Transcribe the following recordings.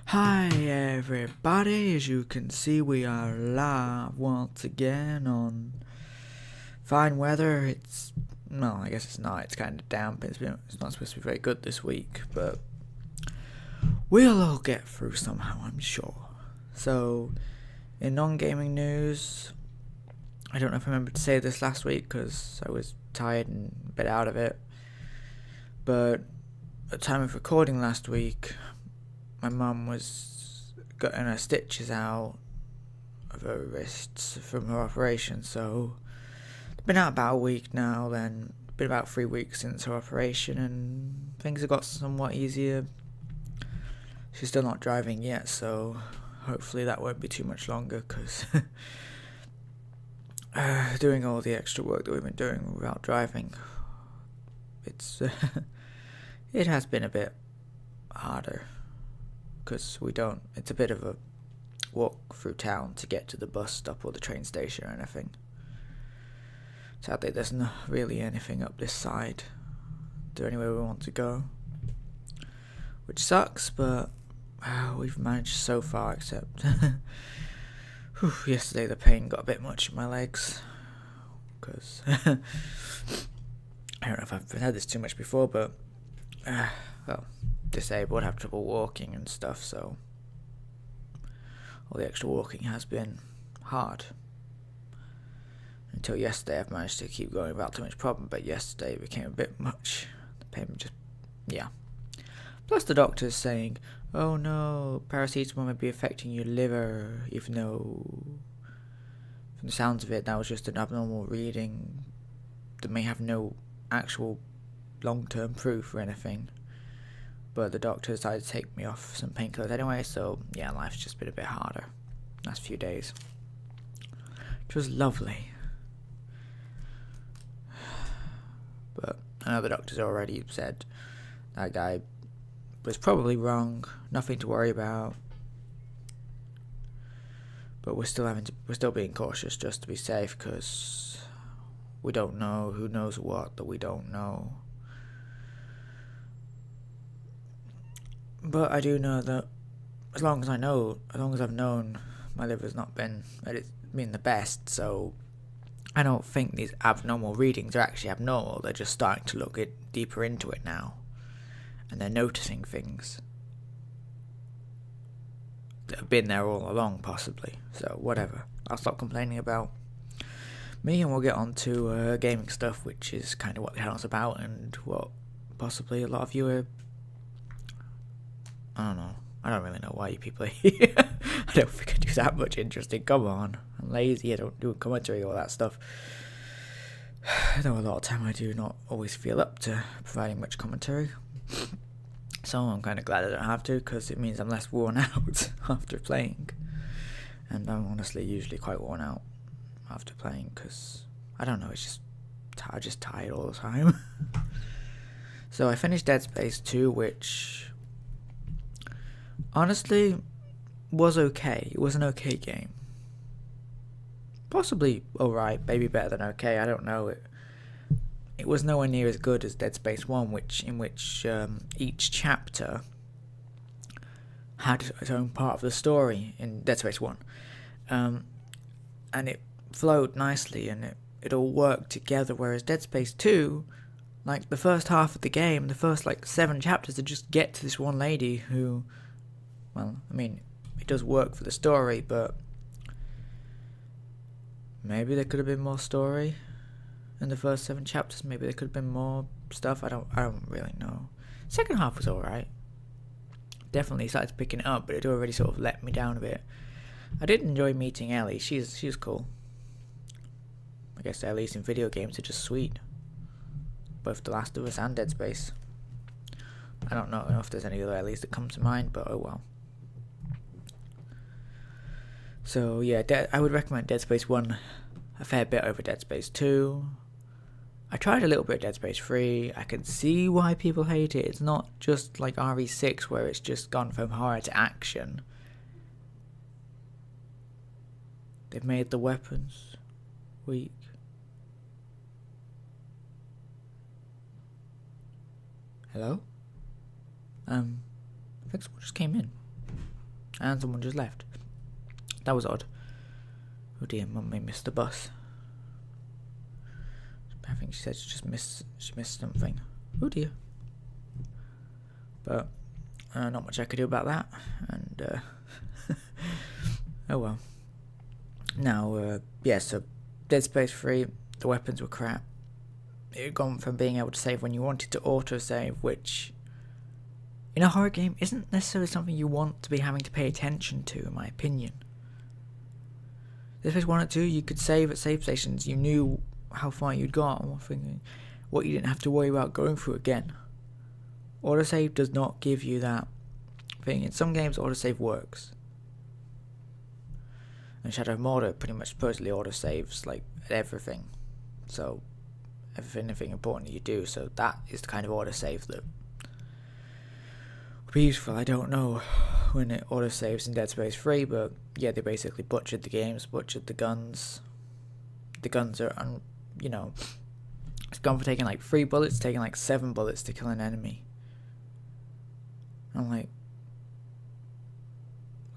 Hi everybody, as you can see we are live once again on fine weather. No, I guess it's not, it's kind of damp, it's not supposed to be very good this week, but we'll all get through somehow, I'm sure. So, in non-gaming news, I don't know if I remembered to say this last week because I was tired and a bit out of it, but at the time of recording last week, my mum was getting her stitches out of her wrists from her operation, so it's been out about a week now. Then been about 3 weeks since her operation, and things have got somewhat easier. She's still not driving yet, so hopefully that won't be too much longer, because doing all the extra work that we've been doing without driving, it's it has been a bit harder. Because it's a bit of a walk through town to get to the bus stop or the train station or anything. Sadly, there's not really anything up this side to anywhere we want to go, which sucks, but we've managed so far, except yesterday the pain got a bit much in my legs, because I don't know if I've had this too much before, but disabled, have trouble walking and stuff, so all the extra walking has been hard. Until yesterday I've managed to keep going without too much problem, but yesterday it became a bit much. The pain Plus the doctor's saying, oh no, paracetamol may be affecting your liver, even though from the sounds of it that was just an abnormal reading that may have no actual long-term proof or anything. But the doctor decided to take me off some painkillers anyway, so yeah, life's just been a bit harder last few days, which was lovely. But I know the doctors already said that guy was probably wrong, nothing to worry about. But we're still being cautious just to be safe, because we don't know who knows what that we don't know. But I do know that as long as I've known, my liver's not been the best, so I don't think these abnormal readings are actually abnormal. They're just starting to look deeper into it now, and they're noticing things that have been there all along, possibly. So whatever, I'll stop complaining about me, and we'll get on to gaming stuff, which is kind of what the channel's about, and what possibly a lot of you are. I don't know. I don't really know why you people are here. I don't think I do that much interesting. Come on. I'm lazy. I don't do commentary or all that stuff. Though a lot of time I do not always feel up to providing much commentary. So I'm kind of glad I don't have to, because it means I'm less worn out after playing. And I'm honestly usually quite worn out after playing, because, I don't know, I'm just tired all the time. So I finished Dead Space 2, which honestly was okay. It was an okay game. Possibly alright, maybe better than okay, I don't know. It was nowhere near as good as Dead Space 1, in which each chapter had its own part of the story in Dead Space 1. And it flowed nicely, and it all worked together, whereas Dead Space 2, like the first half of the game, the first 7 chapters to just get to this one lady who, well, I mean, it does work for the story, but maybe there could have been more story in the first 7 chapters. Maybe there could have been more stuff. I don't really know. Second half was alright. Definitely started picking it up, but it already sort of let me down a bit. I did enjoy meeting Ellie. She was cool. I guess Ellie's in video games are just sweet. Both The Last of Us and Dead Space. I don't know if there's any other Ellies that come to mind, but oh well. So yeah, I would recommend Dead Space 1 a fair bit over Dead Space 2. I tried a little bit of Dead Space 3. I can see why people hate it. It's not just like RE6 where it's just gone from horror to action. They've made the weapons weak. Hello? I think someone just came in. and someone just left. That was odd. Oh dear, Mummy missed the bus. I think she said she missed something. Oh dear. But not much I could do about that, and oh well. Now, so Dead Space 3, the weapons were crap. It had gone from being able to save when you wanted to autosave, which in a horror game isn't necessarily something you want to be having to pay attention to, in my opinion. Dead Space 1 and 2, you could save at save stations, you knew how far you'd got, and what you didn't have to worry about going through again. Autosave does not give you that thing. In some games, autosave works. And Shadow of Mordor pretty much supposedly autosaves like everything. So, anything important you do. So that is the kind of autosave that would be useful. I don't know when it autosaves in Dead Space 3, but yeah, they basically butchered the games, butchered the guns. The guns are, it's gone for taking like 3 bullets, taking like 7 bullets to kill an enemy. I'm like,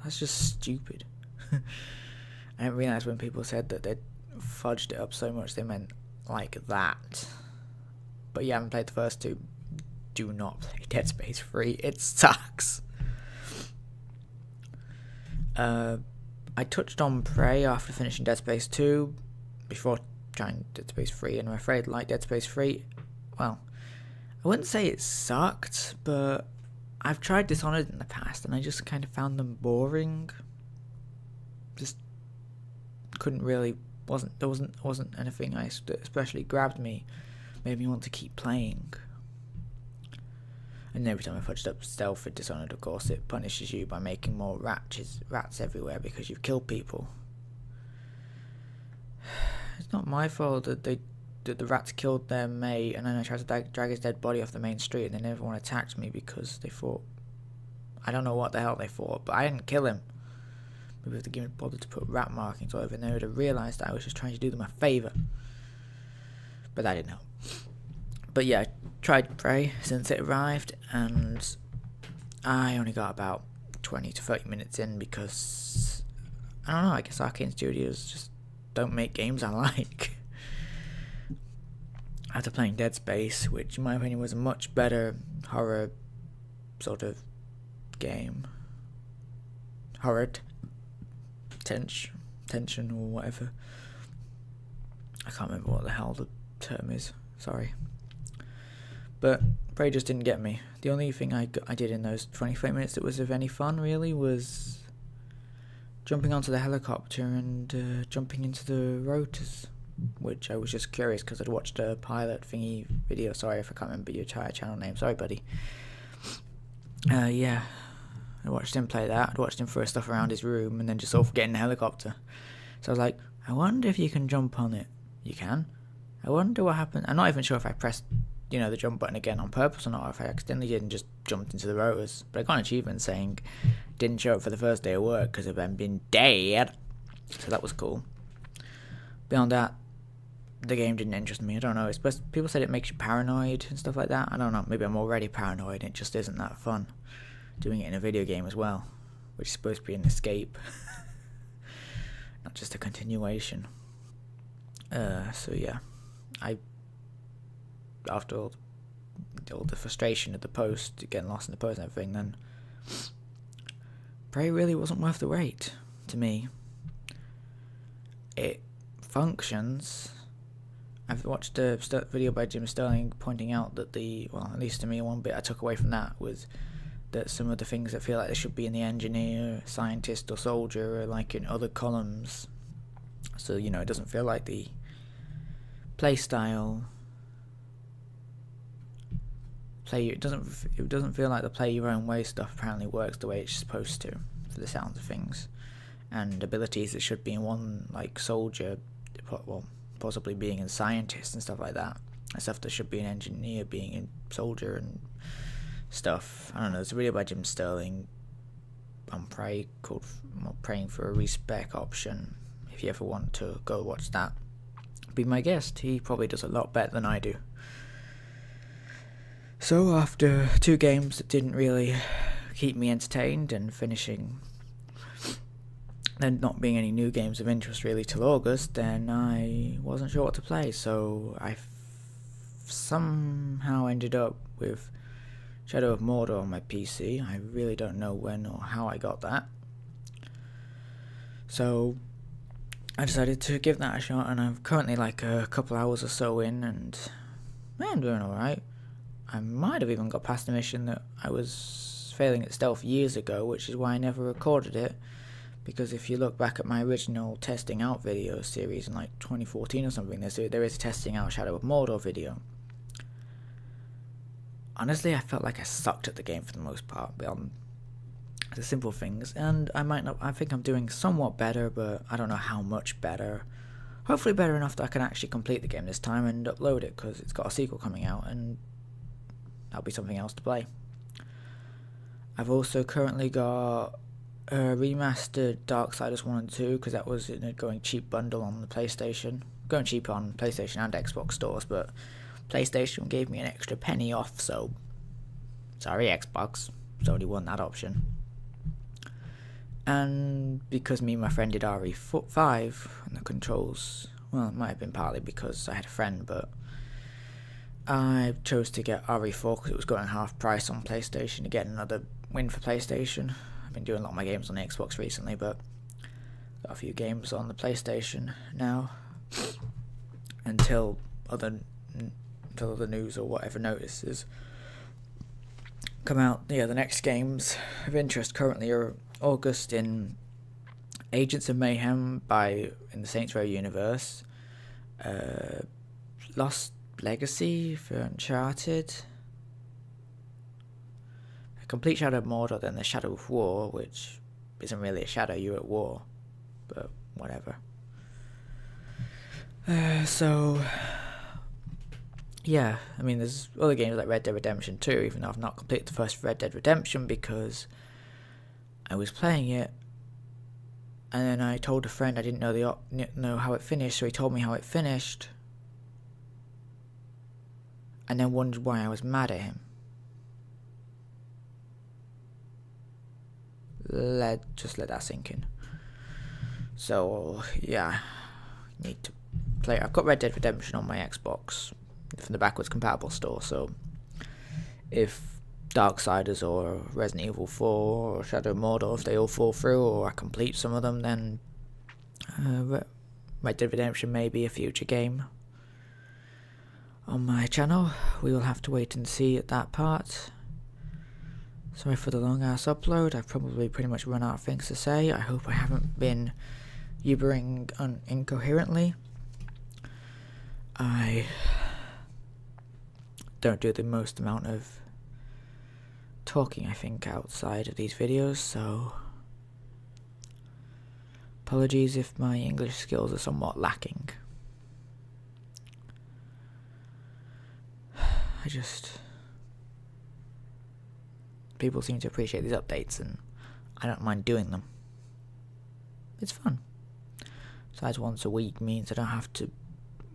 that's just stupid. I didn't realise when people said that they'd fudged it up so much they meant like that. But you haven't played the first 2, do not play Dead Space 3. It sucks. I touched on Prey after finishing Dead Space 2 before trying Dead Space 3, and I'm afraid like Dead Space 3, well, I wouldn't say it sucked, but I've tried Dishonored in the past and I just kind of found them boring. Just couldn't really, there wasn't anything that especially grabbed me, made me want to keep playing. And every time I fudged up stealth with Dishonored, of course, it punishes you by making more rats everywhere because you've killed people. It's not my fault that the rats killed their mate, and then I tried to drag his dead body off the main street, and then everyone attacked me because they thought, I don't know what the hell they thought, but I didn't kill him. Maybe if the game had bothered to put rat markings over, and they would have realised that I was just trying to do them a favour. But that didn't help. But yeah, I tried Prey since it arrived, and I only got about 20 to 30 minutes in because, I don't know, I guess Arcane Studios just don't make games I like. After playing Dead Space, which in my opinion was a much better horror sort of game. Horror tension or whatever. I can't remember what the hell the term is, sorry. But Prey just didn't get me. The only thing I did in those 25 minutes that was of any fun really was jumping onto the helicopter and jumping into the rotors, which I was just curious because I'd watched a pilot thingy video. Sorry if I can't remember your entire channel name. Sorry, buddy. Yeah, I watched him play that. I'd watched him throw stuff around his room and then just sort of get in the helicopter. So I was like, I wonder if you can jump on it. You can. I wonder what happened. I'm not even sure if I pressed, the jump button again on purpose or not, or if I accidentally did and just jumped into the rotors. But I got an achievement saying didn't show up for the first day of work because of them being dead. So that was cool. Beyond that, the game didn't interest me. I don't know. People said it makes you paranoid and stuff like that. I don't know. Maybe I'm already paranoid and it just isn't that fun doing it in a video game as well, which is supposed to be an escape, not just a continuation. So yeah, after all the frustration of the post, getting lost in the post and everything, then Prey really wasn't worth the wait to me. It functions. I've watched a video by Jim Sterling pointing out that at least to me, one bit I took away from that was that some of the things that feel like they should be in the engineer, scientist or soldier are like in other columns. So, it doesn't feel like the playstyle. It doesn't feel like the play your own way stuff apparently works the way it's supposed to, for the sounds of things. And abilities that should be in one, like soldier, possibly being in scientist and stuff like that. And stuff that should be an engineer being in soldier and stuff. I don't know, there's a video by Jim Sterling on Prey called Praying for a Respec option. If you ever want to go watch that, be my guest. He probably does a lot better than I do. So after 2 games that didn't really keep me entertained and finishing there not being any new games of interest really till August, then I wasn't sure what to play, so I somehow ended up with Shadow of Mordor on my PC. I really don't know when or how I got that. So I decided to give that a shot, and I'm currently like a couple hours or so in, and I'm doing alright. I might have even got past the mission that I was failing at stealth years ago, which is why I never recorded it, because if you look back at my original testing out video series in like 2014 or something, there is a testing out Shadow of Mordor video. Honestly, I felt like I sucked at the game for the most part, beyond the simple things, and I think I'm doing somewhat better, but I don't know how much better. Hopefully better enough that I can actually complete the game this time and upload it, because it's got a sequel coming out, and that'll be something else to play. I've also currently got a remastered Darksiders 1 and 2, because that was in a going cheap bundle on the PlayStation. Going cheap on PlayStation and Xbox stores, but PlayStation gave me an extra penny off, so sorry Xbox, there's only one that option. And because me and my friend did RE5 and the controls, well, it might have been partly because I had a friend, but I chose to get RE4 because it was going half price on PlayStation to get another win for PlayStation. I've been doing a lot of my games on the Xbox recently, but got a few games on the PlayStation now until other news or whatever notices come out. Yeah, the next games of interest currently are August in Agents of Mayhem in the Saints Row universe, Lost Legacy for Uncharted, a complete Shadow of Mordor, then the Shadow of War, which isn't really a shadow, you're at war, but whatever. So yeah, I mean, there's other games like Red Dead Redemption 2, even though I've not completed the first Red Dead Redemption because I was playing it, and then I told a friend I didn't know how it finished, so he told me how it finished, and then wondered why I was mad at him. Just let that sink in. So yeah, need to play. I've got Red Dead Redemption on my Xbox from the backwards compatible store, so if Darksiders or Resident Evil 4 or Shadow of Mordor, if they all fall through or I complete some of them, then Red Dead Redemption may be a future game on my channel. We will have to wait and see at that part. Sorry for the long ass upload. I've probably pretty much run out of things to say. I hope I haven't been gibbering incoherently. I don't do the most amount of talking, I think, outside of these videos, so apologies if my English skills are somewhat lacking. People seem to appreciate these updates, and I don't mind doing them. It's fun. Besides, once a week means I don't have to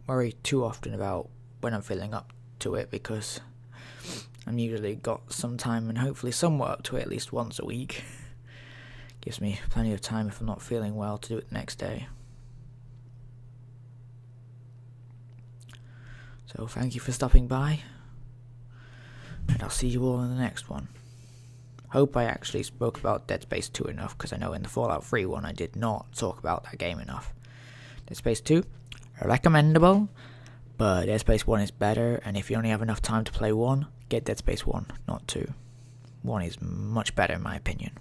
worry too often about when I'm feeling up to it, because I'm usually got some time and hopefully somewhat up to it at least once a week. Gives me plenty of time if I'm not feeling well to do it the next day. So thank you for stopping by, and I'll see you all in the next one. Hope I actually spoke about Dead Space 2 enough, because I know in the Fallout 3 one I did not talk about that game enough. Dead Space 2, recommendable, but Dead Space 1 is better, and if you only have enough time to play 1, get Dead Space 1, not 2. 1 is much better in my opinion.